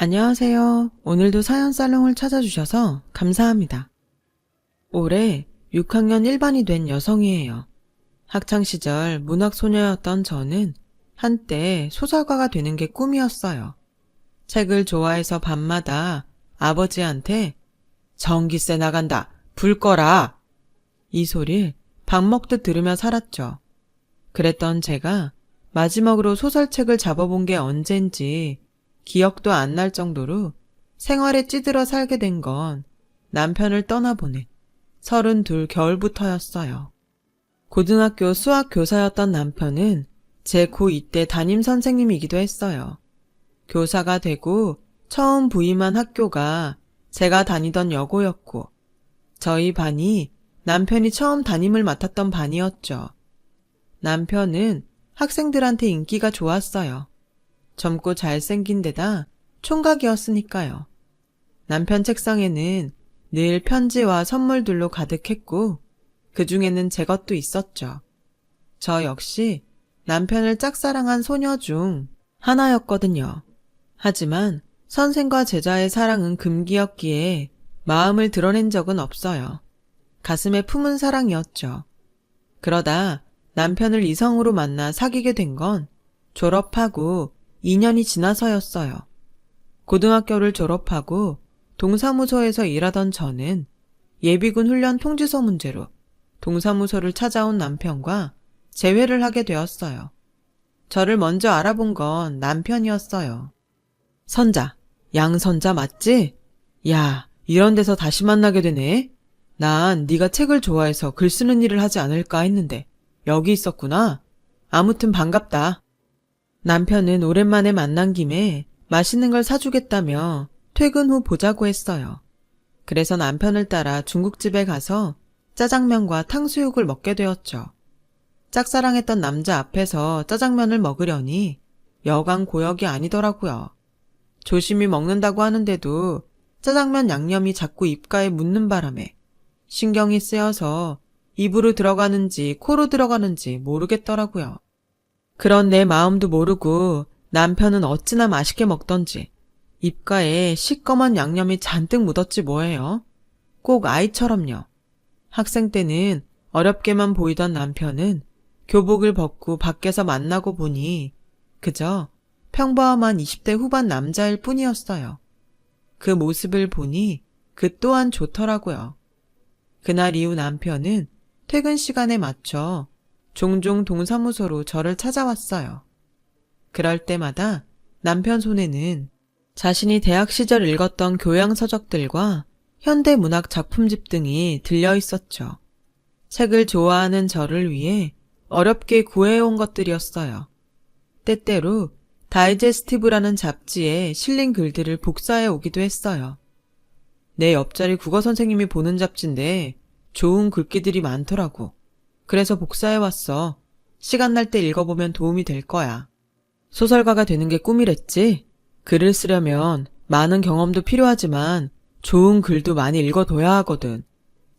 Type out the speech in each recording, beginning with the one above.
안녕하세요. 오늘도 사연 살롱을 찾아주셔서 감사합니다. 올해 6학년 1반이 된 여성이에요. 학창시절 문학소녀였던 저는 한때 소설가가 되는 게 꿈이었어요. 책을 좋아해서 밤마다 아버지한테 전기세 나간다, 불 꺼라! 이 소리를 밥 먹듯 들으며 살았죠. 그랬던 제가 마지막으로 소설책을 잡아본 게 언젠지 기억도 안 날 정도로 생활에 찌들어 살게 된 건 남편을 떠나보낸 32 겨울부터였어요. 고등학교 수학 교사였던 남편은 제 고2 때 담임 선생님이기도 했어요. 교사가 되고 처음 부임한 학교가 제가 다니던 여고였고 저희 반이 남편이 처음 담임을 맡았던 반이었죠. 남편은 학생들한테 인기가 좋았어요. 젊고 잘생긴 데다 총각이었으니까요. 남편 책상에는 늘 편지와 선물들로 가득했고 그 중에는 제 것도 있었죠. 저 역시 남편을 짝사랑한 소녀 중 하나였거든요. 하지만 선생과 제자의 사랑은 금기였기에 마음을 드러낸 적은 없어요. 가슴에 품은 사랑이었죠. 그러다 남편을 이성으로 만나 사귀게 된 건 졸업하고 2년이 지나서였어요. 고등학교를 졸업하고 동사무소에서 일하던 저는 예비군 훈련 통지서 문제로 동사무소를 찾아온 남편과 재회를 하게 되었어요. 저를 먼저 알아본 건 남편이었어요. 선자, 양선자 맞지? 야, 이런 데서 다시 만나게 되네. 난 네가 책을 좋아해서 글 쓰는 일을 하지 않을까 했는데 여기 있었구나. 아무튼 반갑다. 남편은 오랜만에 만난 김에 맛있는 걸 사주겠다며 퇴근 후 보자고 했어요. 그래서 남편을 따라 중국집에 가서 짜장면과 탕수육을 먹게 되었죠. 짝사랑했던 남자 앞에서 짜장면을 먹으려니 여간 고역이 아니더라고요. 조심히 먹는다고 하는데도 짜장면 양념이 자꾸 입가에 묻는 바람에 신경이 쓰여서 입으로 들어가는지 코로 들어가는지 모르겠더라고요. 그런 내 마음도 모르고 남편은 어찌나 맛있게 먹던지 입가에 시꺼먼 양념이 잔뜩 묻었지 뭐예요. 꼭 아이처럼요. 학생 때는 어렵게만 보이던 남편은 교복을 벗고 밖에서 만나고 보니 그저 평범한 20대 후반 남자일 뿐이었어요. 그 모습을 보니 그 또한 좋더라고요. 그날 이후 남편은 퇴근 시간에 맞춰 종종 동사무소로 저를 찾아왔어요. 그럴 때마다 남편 손에는 자신이 대학 시절 읽었던 교양서적들과 현대문학 작품집 등이 들려 있었죠. 책을 좋아하는 저를 위해 어렵게 구해온 것들이었어요. 때때로 다이제스티브라는 잡지에 실린 글들을 복사해 오기도 했어요. 내 옆자리 국어 선생님이 보는 잡지인데 좋은 글귀들이 많더라고. 그래서 복사해왔어. 시간 날 때 읽어보면 도움이 될 거야. 소설가가 되는 게 꿈이랬지? 글을 쓰려면 많은 경험도 필요하지만 좋은 글도 많이 읽어둬야 하거든.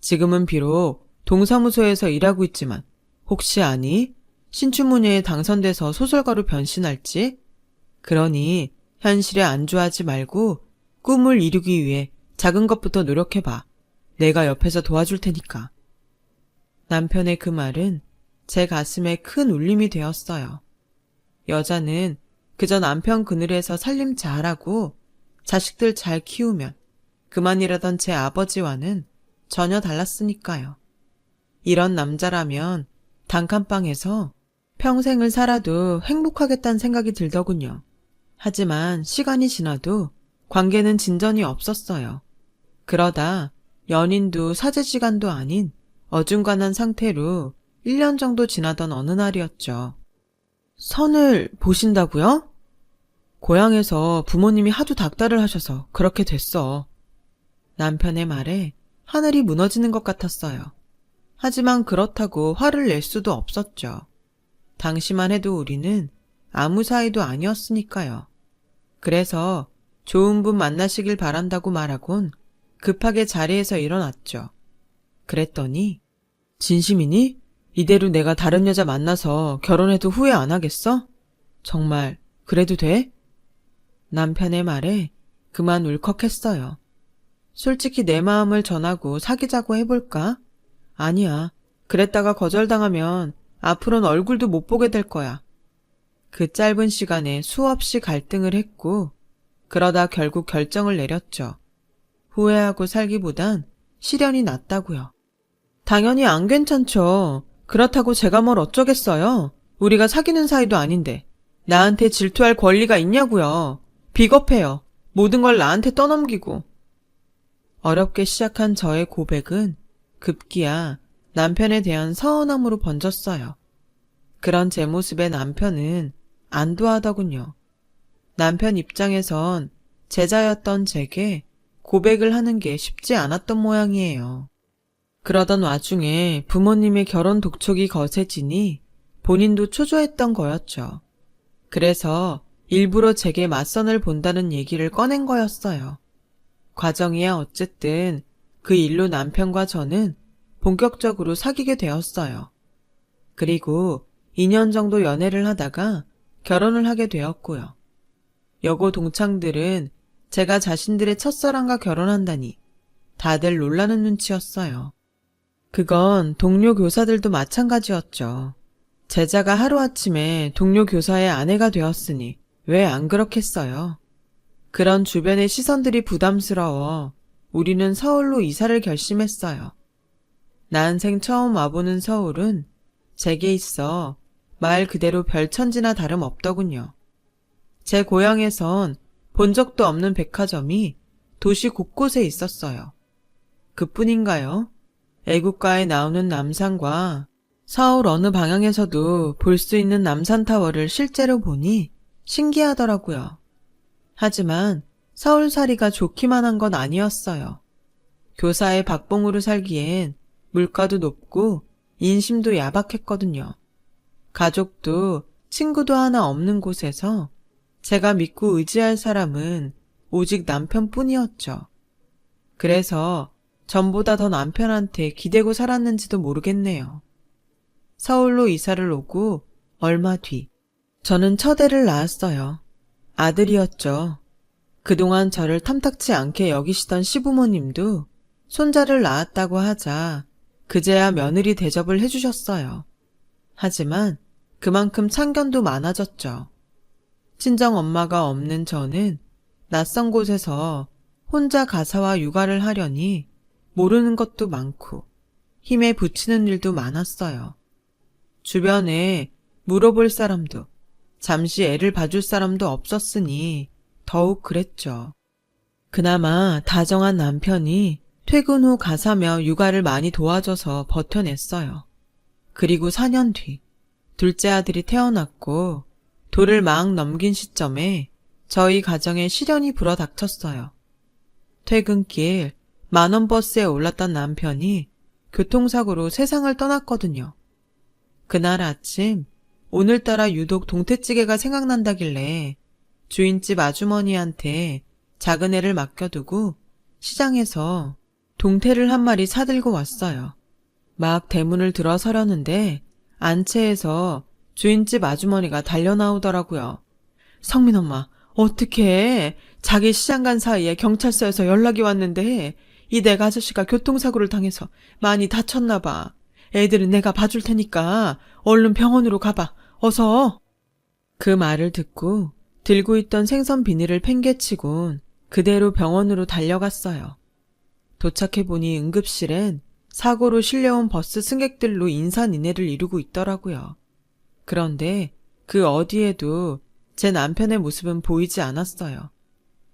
지금은 비록 동사무소에서 일하고 있지만 혹시 아니? 신춘문예에 당선돼서 소설가로 변신할지? 그러니 현실에 안주하지 말고 꿈을 이루기 위해 작은 것부터 노력해봐. 내가 옆에서 도와줄 테니까. 남편의 그 말은 제 가슴에 큰 울림이 되었어요. 여자는 그저 남편 그늘에서 살림 잘하고 자식들 잘 키우면 그만이라던 제 아버지와는 전혀 달랐으니까요. 이런 남자라면 단칸방에서 평생을 살아도 행복하겠다는 생각이 들더군요. 하지만 시간이 지나도 관계는 진전이 없었어요. 그러다 연인도 사제지간도 아닌 어중간한 상태로 1년 정도 지나던 어느 날이었죠. 선을 보신다고요? 고향에서 부모님이 하도 닥달을 하셔서 그렇게 됐어. 남편의 말에 하늘이 무너지는 것 같았어요. 하지만 그렇다고 화를 낼 수도 없었죠. 당시만 해도 우리는 아무 사이도 아니었으니까요. 그래서 좋은 분 만나시길 바란다고 말하곤 급하게 자리에서 일어났죠. 그랬더니 진심이니? 이대로 내가 다른 여자 만나서 결혼해도 후회 안 하겠어? 정말 그래도 돼? 남편의 말에 그만 울컥했어요. 솔직히 내 마음을 전하고 사귀자고 해볼까? 아니야. 그랬다가 거절당하면 앞으로는 얼굴도 못 보게 될 거야. 그 짧은 시간에 수없이 갈등을 했고, 그러다 결국 결정을 내렸죠. 후회하고 살기보단 시련이 낫다고요. 당연히 안 괜찮죠. 그렇다고 제가 뭘 어쩌겠어요. 우리가 사귀는 사이도 아닌데. 나한테 질투할 권리가 있냐고요. 비겁해요. 모든 걸 나한테 떠넘기고. 어렵게 시작한 저의 고백은 급기야 남편에 대한 서운함으로 번졌어요. 그런 제 모습에 남편은 안도하더군요. 남편 입장에선 제자였던 제게 고백을 하는 게 쉽지 않았던 모양이에요. 그러던 와중에 부모님의 결혼 독촉이 거세지니 본인도 초조했던 거였죠. 그래서 일부러 제게 맞선을 본다는 얘기를 꺼낸 거였어요. 과정이야 어쨌든 그 일로 남편과 저는 본격적으로 사귀게 되었어요. 그리고 2년 정도 연애를 하다가 결혼을 하게 되었고요. 여고 동창들은 제가 자신들의 첫사랑과 결혼한다니 다들 놀라는 눈치였어요. 그건 동료 교사들도 마찬가지였죠. 제자가 하루아침에 동료 교사의 아내가 되었으니 왜 안 그렇겠어요? 그런 주변의 시선들이 부담스러워 우리는 서울로 이사를 결심했어요. 난생 처음 와보는 서울은 제게 있어 말 그대로 별천지나 다름없더군요. 제 고향에선 본 적도 없는 백화점이 도시 곳곳에 있었어요. 그뿐인가요? 애국가에 나오는 남산과 서울 어느 방향에서도 볼 수 있는 남산타워를 실제로 보니 신기하더라고요. 하지만 서울살이가 좋기만 한 건 아니었어요. 교사의 박봉으로 살기엔 물가도 높고 인심도 야박했거든요. 가족도 친구도 하나 없는 곳에서 제가 믿고 의지할 사람은 오직 남편뿐이었죠. 그래서 전보다 더 남편한테 기대고 살았는지도 모르겠네요. 서울로 이사를 오고 얼마 뒤 저는 첫애를 낳았어요. 아들이었죠. 그동안 저를 탐탁치 않게 여기시던 시부모님도 손자를 낳았다고 하자 그제야 며느리 대접을 해주셨어요. 하지만 그만큼 참견도 많아졌죠. 친정엄마가 없는 저는 낯선 곳에서 혼자 가사와 육아를 하려니 모르는 것도 많고 힘에 부치는 일도 많았어요. 주변에 물어볼 사람도 잠시 애를 봐줄 사람도 없었으니 더욱 그랬죠. 그나마 다정한 남편이 퇴근 후 가사며 육아를 많이 도와줘서 버텨냈어요. 그리고 4년 뒤 둘째 아들이 태어났고 돌을 막 넘긴 시점에 저희 가정에 시련이 불어닥쳤어요. 퇴근길 만원 버스에 올랐던 남편이 교통사고로 세상을 떠났거든요. 그날 아침 오늘따라 유독 동태찌개가 생각난다길래 주인집 아주머니한테 작은 애를 맡겨두고 시장에서 동태를 한 마리 사들고 왔어요. 막 대문을 들어서려는데 안채에서 주인집 아주머니가 달려나오더라고요. 성민 엄마, 어떡해. 자기 시장 간 사이에 경찰서에서 연락이 왔는데 이 내가 아저씨가 교통사고를 당해서 많이 다쳤나 봐. 애들은 내가 봐줄 테니까 얼른 병원으로 가봐. 어서. 그 말을 듣고 들고 있던 생선 비닐을 팽개치곤 그대로 병원으로 달려갔어요. 도착해보니 응급실엔 사고로 실려온 버스 승객들로 인산인해를 이루고 있더라고요. 그런데 그 어디에도 제 남편의 모습은 보이지 않았어요.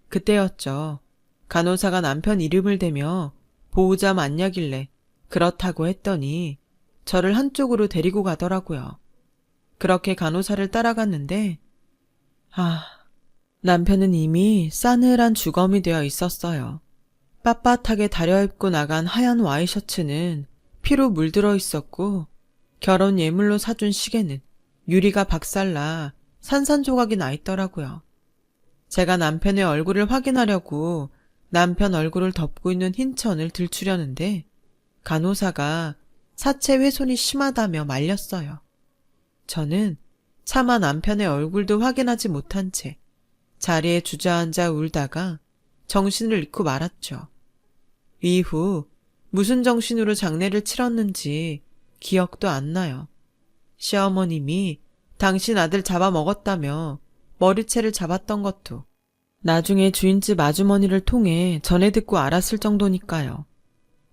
그때였죠. 간호사가 남편 이름을 대며 보호자 맞냐길래 그렇다고 했더니 저를 한쪽으로 데리고 가더라고요. 그렇게 간호사를 따라갔는데 남편은 이미 싸늘한 주검이 되어 있었어요. 빳빳하게 다려입고 나간 하얀 와이셔츠는 피로 물들어 있었고 결혼 예물로 사준 시계는 유리가 박살나 산산조각이 나 있더라고요. 제가 남편의 얼굴을 확인하려고 남편 얼굴을 덮고 있는 흰 천을 들추려는데 간호사가 사체 훼손이 심하다며 말렸어요. 저는 차마 남편의 얼굴도 확인하지 못한 채 자리에 주저앉아 울다가 정신을 잃고 말았죠. 이후 무슨 정신으로 장례를 치렀는지 기억도 안 나요. 시어머님이 당신 아들 잡아먹었다며 머리채를 잡았던 것도 나중에 주인집 아주머니를 통해 전해 듣고 알았을 정도니까요.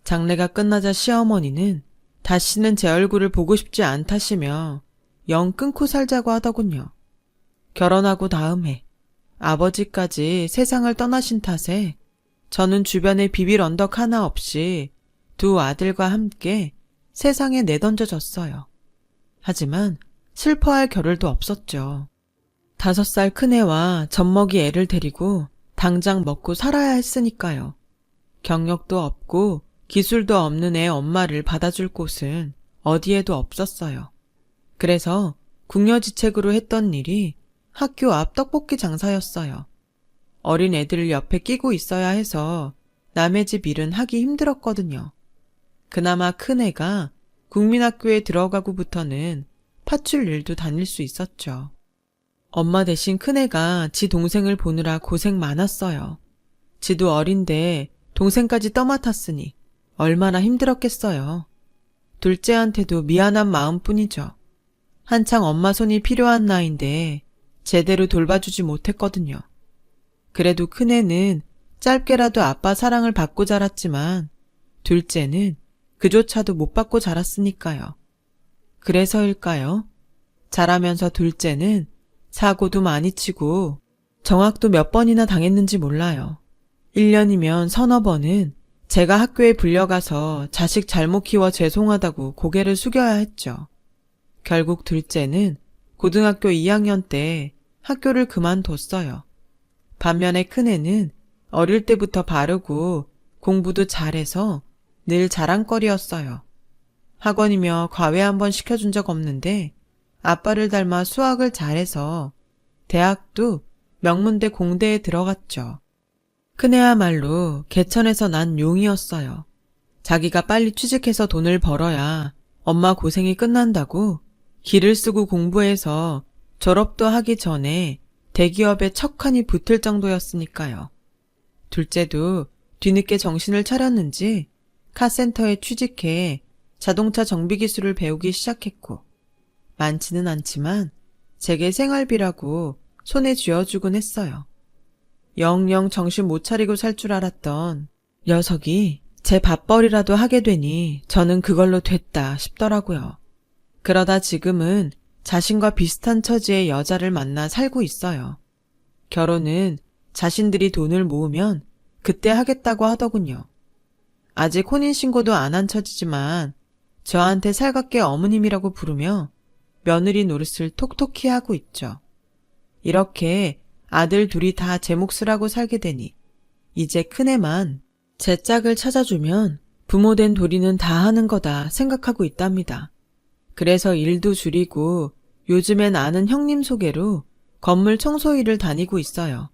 장례가 끝나자 시어머니는 다시는 제 얼굴을 보고 싶지 않다시며 영 끊고 살자고 하더군요. 결혼하고 다음 해 아버지까지 세상을 떠나신 탓에 저는 주변에 비빌 언덕 하나 없이 두 아들과 함께 세상에 내던져졌어요. 하지만 슬퍼할 겨를도 없었죠. 5살 큰애와 젖먹이 애를 데리고 당장 먹고 살아야 했으니까요. 경력도 없고 기술도 없는 애 엄마를 받아줄 곳은 어디에도 없었어요. 그래서 궁여지책으로 했던 일이 학교 앞 떡볶이 장사였어요. 어린 애들을 옆에 끼고 있어야 해서 남의 집 일은 하기 힘들었거든요. 그나마 큰애가 국민학교에 들어가고부터는 파출 일도 다닐 수 있었죠. 엄마 대신 큰애가 지 동생을 보느라 고생 많았어요. 지도 어린데 동생까지 떠맡았으니 얼마나 힘들었겠어요. 둘째한테도 미안한 마음뿐이죠. 한창 엄마 손이 필요한 나이인데 제대로 돌봐주지 못했거든요. 그래도 큰애는 짧게라도 아빠 사랑을 받고 자랐지만 둘째는 그조차도 못 받고 자랐으니까요. 그래서일까요? 자라면서 둘째는 사고도 많이 치고 정학도 몇 번이나 당했는지 몰라요. 1년이면 서너 번은 제가 학교에 불려가서 자식 잘못 키워 죄송하다고 고개를 숙여야 했죠. 결국 둘째는 고등학교 2학년 때 학교를 그만뒀어요. 반면에 큰애는 어릴 때부터 바르고 공부도 잘해서 늘 자랑거리였어요. 학원이며 과외 한번 시켜준 적 없는데 아빠를 닮아 수학을 잘해서 대학도 명문대 공대에 들어갔죠. 큰애야말로 개천에서 난 용이었어요. 자기가 빨리 취직해서 돈을 벌어야 엄마 고생이 끝난다고 기를 쓰고 공부해서 졸업도 하기 전에 대기업에 척하니 붙을 정도였으니까요. 둘째도 뒤늦게 정신을 차렸는지 카센터에 취직해 자동차 정비 기술을 배우기 시작했고 많지는 않지만 제게 생활비라고 손에 쥐어주곤 했어요. 영영 정신 못 차리고 살 줄 알았던 녀석이 제 밥벌이라도 하게 되니 저는 그걸로 됐다 싶더라고요. 그러다 지금은 자신과 비슷한 처지의 여자를 만나 살고 있어요. 결혼은 자신들이 돈을 모으면 그때 하겠다고 하더군요. 아직 혼인신고도 안 한 처지지만 저한테 살갑게 어머님이라고 부르며 며느리 노릇을 톡톡히 하고 있죠. 이렇게 아들 둘이 다 제 몫을 하고 살게 되니 이제 큰애만 제 짝을 찾아주면 부모된 도리는 다 하는 거다 생각하고 있답니다. 그래서 일도 줄이고 요즘엔 아는 형님 소개로 건물 청소 일을 다니고 있어요.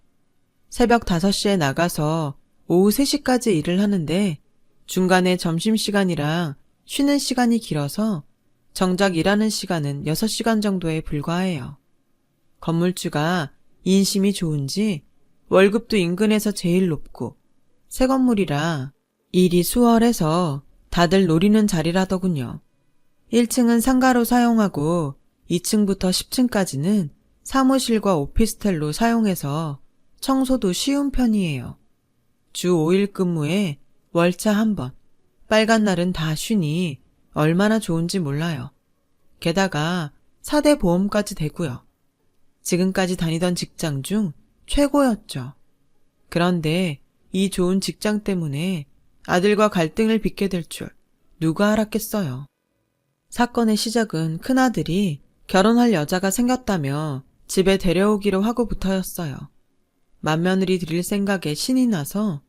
새벽 5시에 나가서 오후 3시까지 일을 하는데 중간에 점심시간이랑 쉬는 시간이 길어서 정작 일하는 시간은 6시간 정도에 불과해요. 건물주가 인심이 좋은지 월급도 인근에서 제일 높고 새 건물이라 일이 수월해서 다들 노리는 자리라더군요. 1층은 상가로 사용하고 2층부터 10층까지는 사무실과 오피스텔로 사용해서 청소도 쉬운 편이에요. 주 5일 근무에 월차 1번, 빨간 날은 다 쉬니 얼마나 좋은지 몰라요. 게다가 4대 보험까지 되고요. 지금까지 다니던 직장 중 최고였죠. 그런데 이 좋은 직장 때문에 아들과 갈등을 빚게 될 줄 누가 알았겠어요. 사건의 시작은 큰아들이 결혼할 여자가 생겼다며 집에 데려오기로 하고부터였어요. 맏며느리 드릴 생각에 신이 나서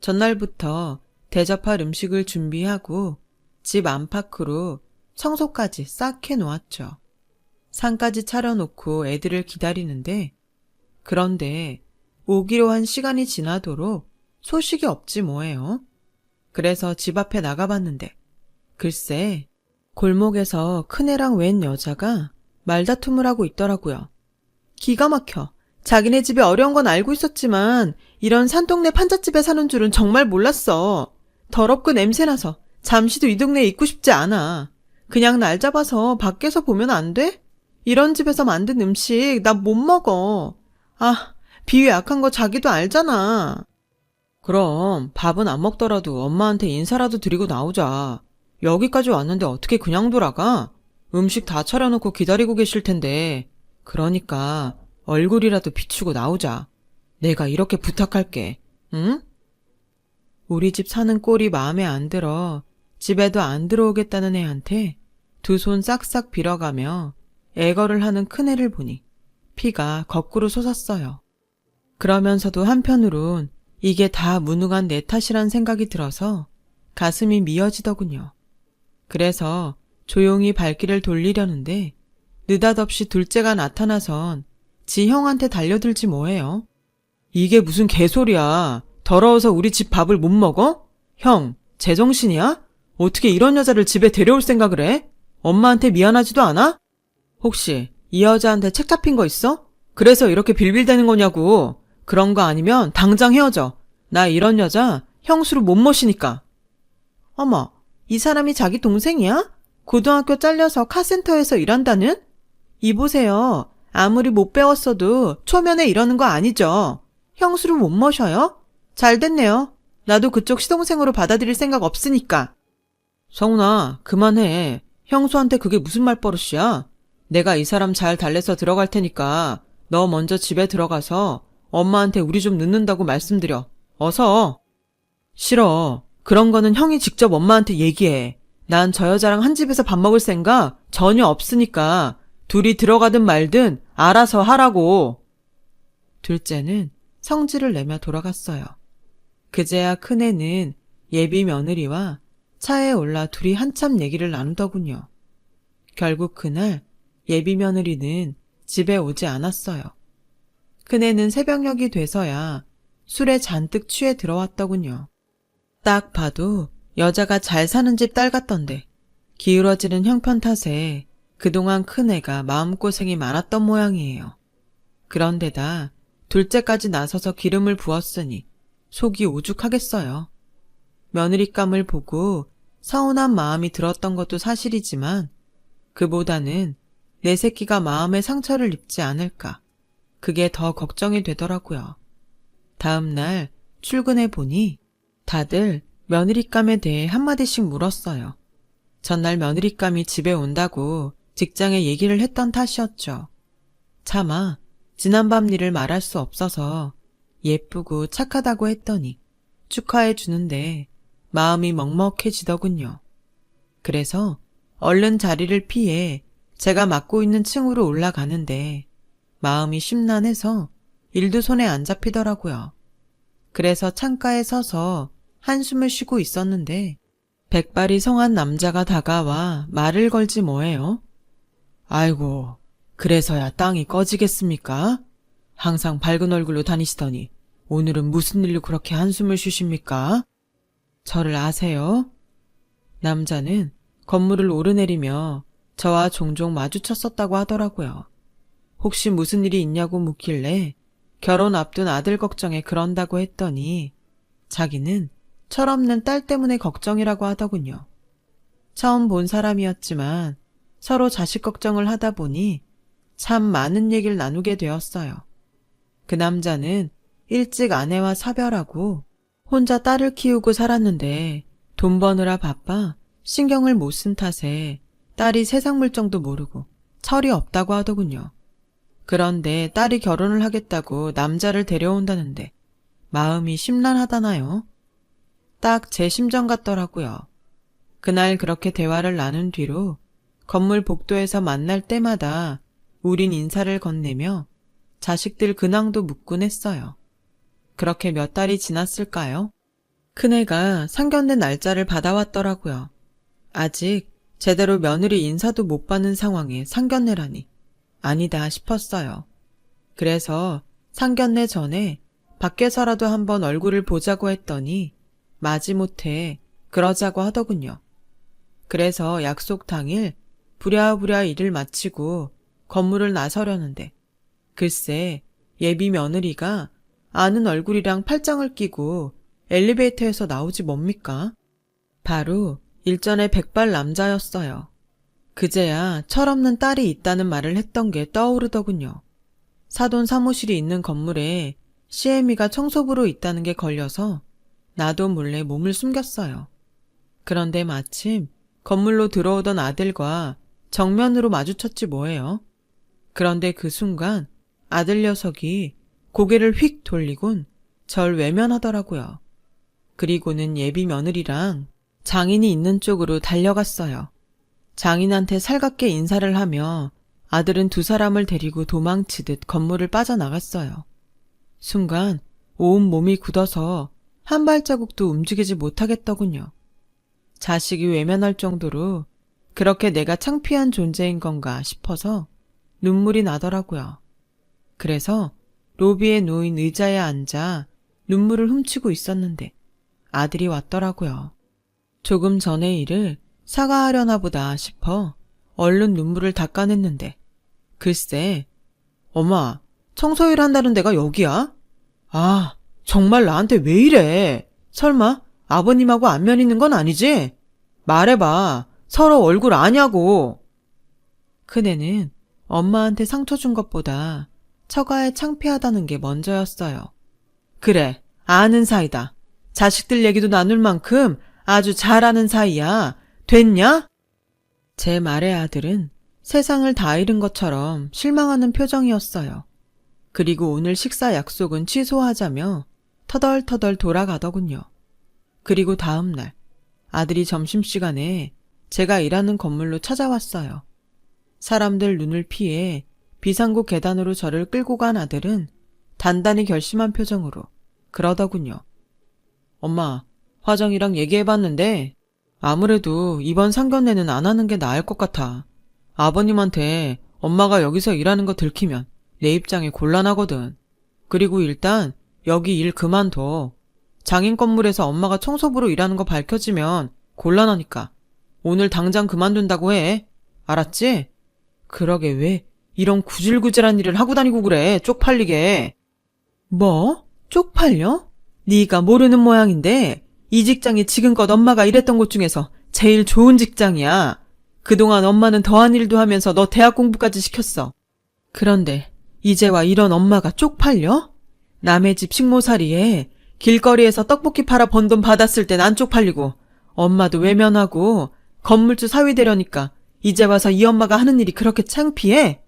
전날부터 대접할 음식을 준비하고 집 안팎으로 청소까지 싹 해놓았죠. 상까지 차려놓고 애들을 기다리는데 그런데 오기로 한 시간이 지나도록 소식이 없지 뭐예요. 그래서 집 앞에 나가봤는데 글쎄 골목에서 큰애랑 웬 여자가 말다툼을 하고 있더라고요. 기가 막혀. 자기네 집이 어려운 건 알고 있었지만 이런 산동네 판잣집에 사는 줄은 정말 몰랐어. 더럽고 냄새나서 잠시도 이 동네에 있고 싶지 않아. 그냥 날 잡아서 밖에서 보면 안 돼? 이런 집에서 만든 음식 나 못 먹어. 아, 비위 약한 거 자기도 알잖아. 그럼 밥은 안 먹더라도 엄마한테 인사라도 드리고 나오자. 여기까지 왔는데 어떻게 그냥 돌아가? 음식 다 차려놓고 기다리고 계실 텐데. 그러니까 얼굴이라도 비추고 나오자. 내가 이렇게 부탁할게. 응? 우리 집 사는 꼴이 마음에 안 들어 집에도 안 들어오겠다는 애한테 두 손 싹싹 빌어가며 애걸을 하는 큰애를 보니 피가 거꾸로 솟았어요. 그러면서도 한편으론 이게 다 무능한 내 탓이란 생각이 들어서 가슴이 미어지더군요. 그래서 조용히 발길을 돌리려는데 느닷없이 둘째가 나타나선 지 형한테 달려들지 뭐해요. 이게 무슨 개소리야. 더러워서 우리 집 밥을 못 먹어? 형, 제정신이야? 어떻게 이런 여자를 집에 데려올 생각을 해? 엄마한테 미안하지도 않아? 혹시 이 여자한테 책 잡힌 거 있어? 그래서 이렇게 빌빌대는 거냐고. 그런 거 아니면 당장 헤어져. 나 이런 여자 형수로 못 모시니까. 어머, 이 사람이 자기 동생이야? 고등학교 잘려서 카센터에서 일한다는? 이보세요. 아무리 못 배웠어도 초면에 이러는 거 아니죠. 형수를 못 모셔요? 잘 됐네요. 나도 그쪽 시동생으로 받아들일 생각 없으니까. 성훈아, 그만해. 형수한테 그게 무슨 말버릇이야? 내가 이 사람 잘 달래서 들어갈 테니까 너 먼저 집에 들어가서 엄마한테 우리 좀 늦는다고 말씀드려. 어서. 싫어. 그런 거는 형이 직접 엄마한테 얘기해. 난 저 여자랑 한 집에서 밥 먹을 생각 전혀 없으니까 둘이 들어가든 말든 알아서 하라고. 둘째는 성질을 내며 돌아갔어요. 그제야 큰애는 예비 며느리와 차에 올라 둘이 한참 얘기를 나누더군요. 결국 그날 예비 며느리는 집에 오지 않았어요. 큰애는 새벽녘이 돼서야 술에 잔뜩 취해 들어왔더군요. 딱 봐도 여자가 잘 사는 집 딸 같던데 기울어지는 형편 탓에 그동안 큰애가 마음고생이 많았던 모양이에요. 그런데다 둘째까지 나서서 기름을 부었으니 속이 오죽하겠어요. 며느리감을 보고 서운한 마음이 들었던 것도 사실이지만 그보다는 내 새끼가 마음에 상처를 입지 않을까. 그게 더 걱정이 되더라고요. 다음 날 출근해 보니 다들 며느리감에 대해 한마디씩 물었어요. 전날 며느리감이 집에 온다고 직장에 얘기를 했던 탓이었죠. 차마 지난밤 일을 말할 수 없어서 예쁘고 착하다고 했더니 축하해 주는데 마음이 먹먹해지더군요. 그래서 얼른 자리를 피해 제가 맡고 있는 층으로 올라가는데 마음이 심란해서 일도 손에 안 잡히더라고요. 그래서 창가에 서서 한숨을 쉬고 있었는데 백발이 성한 남자가 다가와 말을 걸지 뭐해요. 아이고, 그래서야 땅이 꺼지겠습니까? 항상 밝은 얼굴로 다니시더니 오늘은 무슨 일로 그렇게 한숨을 쉬십니까? 저를 아세요? 남자는 건물을 오르내리며 저와 종종 마주쳤었다고 하더라고요. 혹시 무슨 일이 있냐고 묻길래 결혼 앞둔 아들 걱정에 그런다고 했더니 자기는 철없는 딸 때문에 걱정이라고 하더군요. 처음 본 사람이었지만 서로 자식 걱정을 하다 보니 참 많은 얘기를 나누게 되었어요. 그 남자는 일찍 아내와 사별하고 혼자 딸을 키우고 살았는데 돈 버느라 바빠 신경을 못 쓴 탓에 딸이 세상 물정도 모르고 철이 없다고 하더군요. 그런데 딸이 결혼을 하겠다고 남자를 데려온다는데 마음이 심란하다나요? 딱 제 심정 같더라고요. 그날 그렇게 대화를 나눈 뒤로 건물 복도에서 만날 때마다 우린 인사를 건네며 자식들 근황도 묻곤 했어요. 그렇게 몇 달이 지났을까요? 큰애가 상견례 날짜를 받아왔더라고요. 아직 제대로 며느리 인사도 못 받는 상황에 상견례라니 아니다 싶었어요. 그래서 상견례 전에 밖에서라도 한번 얼굴을 보자고 했더니 마지못해 그러자고 하더군요. 그래서 약속 당일 부랴부랴 일을 마치고 건물을 나서려는데 글쎄 예비 며느리가 아는 얼굴이랑 팔짱을 끼고 엘리베이터에서 나오지 뭡니까? 바로 일전의 백발 남자였어요. 그제야 철없는 딸이 있다는 말을 했던 게 떠오르더군요. 사돈 사무실이 있는 건물에 CM이가 청소부로 있다는 게 걸려서 나도 몰래 몸을 숨겼어요. 그런데 마침 건물로 들어오던 아들과 정면으로 마주쳤지 뭐예요. 그런데 그 순간 아들 녀석이 고개를 휙 돌리곤 절 외면하더라고요. 그리고는 예비 며느리랑 장인이 있는 쪽으로 달려갔어요. 장인한테 살갑게 인사를 하며 아들은 두 사람을 데리고 도망치듯 건물을 빠져나갔어요. 순간 온몸이 굳어서 한 발자국도 움직이지 못하겠더군요. 자식이 외면할 정도로 그렇게 내가 창피한 존재인 건가 싶어서 눈물이 나더라고요. 그래서 로비에 놓인 의자에 앉아 눈물을 훔치고 있었는데 아들이 왔더라고요. 조금 전의 일을 사과하려나 보다 싶어 얼른 눈물을 닦아냈는데 글쎄, 엄마, 청소일 한다는 데가 여기야? 아, 정말 나한테 왜 이래? 설마 아버님하고 안면 있는 건 아니지? 말해봐. 서로 얼굴 아냐고. 큰애는 엄마한테 상처 준 것보다 처가에 창피하다는 게 먼저였어요. 그래, 아는 사이다. 자식들 얘기도 나눌 만큼 아주 잘 아는 사이야. 됐냐? 제 말의 아들은 세상을 다 잃은 것처럼 실망하는 표정이었어요. 그리고 오늘 식사 약속은 취소하자며 터덜터덜 돌아가더군요. 그리고 다음 날 아들이 점심시간에 제가 일하는 건물로 찾아왔어요. 사람들 눈을 피해 비상구 계단으로 저를 끌고 간 아들은 단단히 결심한 표정으로 그러더군요. 엄마, 화정이랑 얘기해봤는데 아무래도 이번 상견례는 안 하는 게 나을 것 같아. 아버님한테 엄마가 여기서 일하는 거 들키면 내 입장이 곤란하거든. 그리고 일단 여기 일 그만둬. 장인 건물에서 엄마가 청소부로 일하는 거 밝혀지면 곤란하니까 오늘 당장 그만둔다고 해. 알았지? 그러게 왜 이런 구질구질한 일을 하고 다니고 그래. 쪽팔리게. 뭐? 쪽팔려? 네가 모르는 모양인데 이 직장이 지금껏 엄마가 일했던 곳 중에서 제일 좋은 직장이야. 그동안 엄마는 더한 일도 하면서 너 대학 공부까지 시켰어. 그런데 이제와 이런 엄마가 쪽팔려? 남의 집 식모살이에 길거리에서 떡볶이 팔아 번 돈 받았을 땐 안 쪽팔리고 엄마도 외면하고 건물주 사위 되려니까 이제 와서 이 엄마가 하는 일이 그렇게 창피해?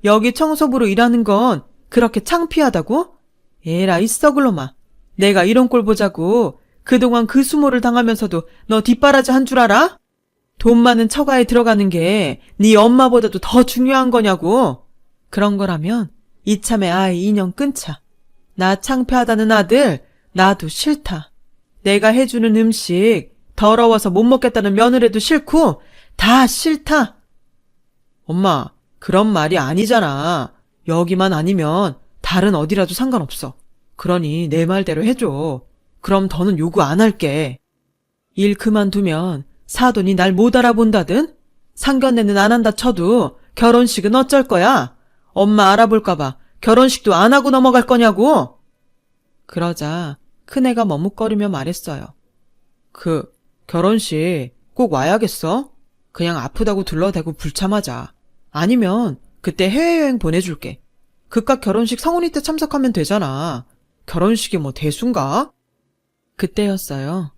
여기 청소부로 일하는 건 그렇게 창피하다고? 에라 이 썩을 놈아. 내가 이런 꼴 보자고 그동안 그 수모를 당하면서도 너 뒷바라지 한 줄 알아? 돈 많은 처가에 들어가는 게 네 엄마보다도 더 중요한 거냐고. 그런 거라면 이참에 아이 인연 끊자. 나 창피하다는 아들 나도 싫다. 내가 해주는 음식 더러워서 못 먹겠다는 며느리도 싫고 다 싫다. 엄마, 그런 말이 아니잖아. 여기만 아니면 다른 어디라도 상관없어. 그러니 내 말대로 해줘. 그럼 더는 요구 안 할게. 일 그만두면 사돈이 날 못 알아본다든? 상견례는 안 한다 쳐도 결혼식은 어쩔 거야? 엄마 알아볼까봐 결혼식도 안 하고 넘어갈 거냐고? 그러자 큰애가 머뭇거리며 말했어요. 결혼식 꼭 와야겠어? 그냥 아프다고 둘러대고 불참하자. 아니면 그때 해외여행 보내줄게. 그깟 결혼식 성훈이 때 참석하면 되잖아. 결혼식이 뭐 대수인가? 그때였어요.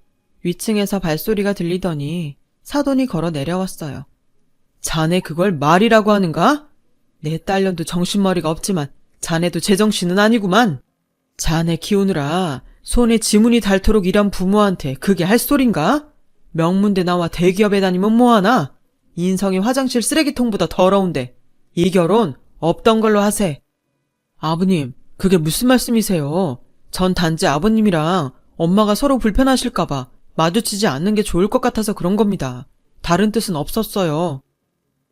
위층에서 발소리가 들리더니 사돈이 걸어 내려왔어요. 자네 그걸 말이라고 하는가? 내 딸년도 정신머리가 없지만 자네도 제정신은 아니구만. 자네 키우느라 손에 지문이 닳도록 일한 부모한테 그게 할 소린가? 명문대 나와 대기업에 다니면 뭐하나? 인성이 화장실 쓰레기통보다 더러운데 이 결혼 없던 걸로 하세. 아버님, 그게 무슨 말씀이세요? 전 단지 아버님이랑 엄마가 서로 불편하실까봐 마주치지 않는 게 좋을 것 같아서 그런 겁니다. 다른 뜻은 없었어요.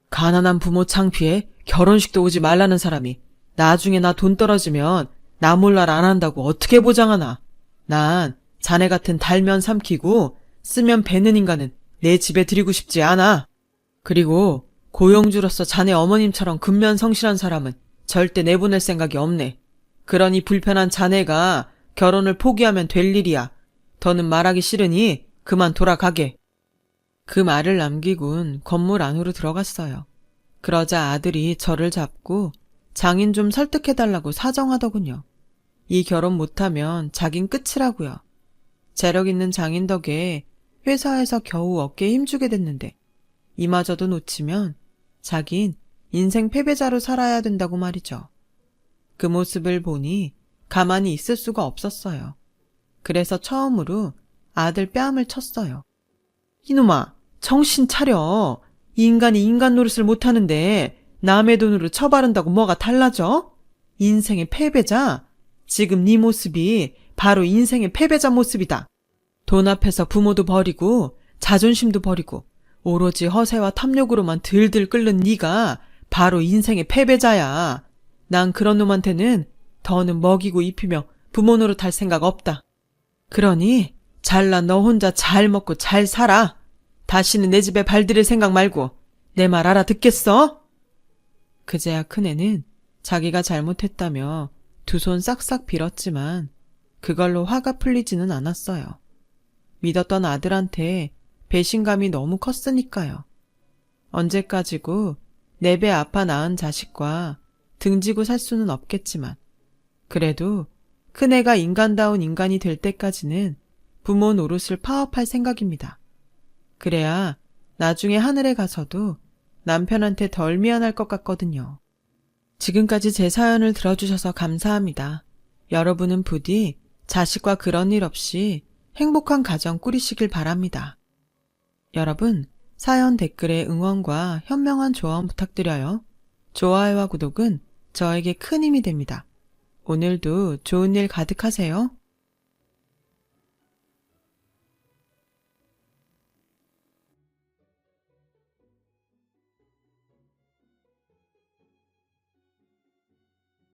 가난한 부모 창피해 결혼식도 오지 말라는 사람이 나중에 나 돈 떨어지면 나 몰랄 안 한다고 어떻게 보장하나. 난 자네 같은 달면 삼키고 쓰면 베는 인간은 내 집에 들이고 싶지 않아. 그리고 고용주로서 자네 어머님처럼 근면성실한 사람은 절대 내보낼 생각이 없네. 그러니 불편한 자네가 결혼을 포기하면 될 일이야. 더는 말하기 싫으니 그만 돌아가게. 그 말을 남기곤 건물 안으로 들어갔어요. 그러자 아들이 저를 잡고 장인 좀 설득해달라고 사정하더군요. 이 결혼 못하면 자긴 끝이라고요. 재력 있는 장인 덕에 회사에서 겨우 어깨에 힘주게 됐는데 이마저도 놓치면 자긴 인생 패배자로 살아야 된다고 말이죠. 그 모습을 보니 가만히 있을 수가 없었어요. 그래서 처음으로 아들 뺨을 쳤어요. 이놈아, 정신 차려. 이 인간이 인간 노릇을 못하는데 남의 돈으로 처바른다고 뭐가 달라져? 인생의 패배자? 지금 네 모습이 바로 인생의 패배자 모습이다. 돈 앞에서 부모도 버리고 자존심도 버리고 오로지 허세와 탐욕으로만 들들 끓는 네가 바로 인생의 패배자야. 난 그런 놈한테는 더는 먹이고 입히며 부모 노릇할 생각 없다. 그러니 잘난 너 혼자 잘 먹고 잘 살아. 다시는 내 집에 발들일 생각 말고 내 말 알아듣겠어? 그제야 큰애는 자기가 잘못했다며 두 손 싹싹 빌었지만 그걸로 화가 풀리지는 않았어요. 믿었던 아들한테 배신감이 너무 컸으니까요. 언제까지고 내 배 아파 낳은 자식과 등지고 살 수는 없겠지만 그래도 큰애가 인간다운 인간이 될 때까지는 부모 노릇을 파업할 생각입니다. 그래야 나중에 하늘에 가서도 남편한테 덜 미안할 것 같거든요. 지금까지 제 사연을 들어주셔서 감사합니다. 여러분은 부디 자식과 그런 일 없이 행복한 가정 꾸리시길 바랍니다. 여러분, 사연 댓글에 응원과 현명한 조언 부탁드려요. 좋아요와 구독은 저에게 큰 힘이 됩니다. 오늘도 좋은 일 가득하세요.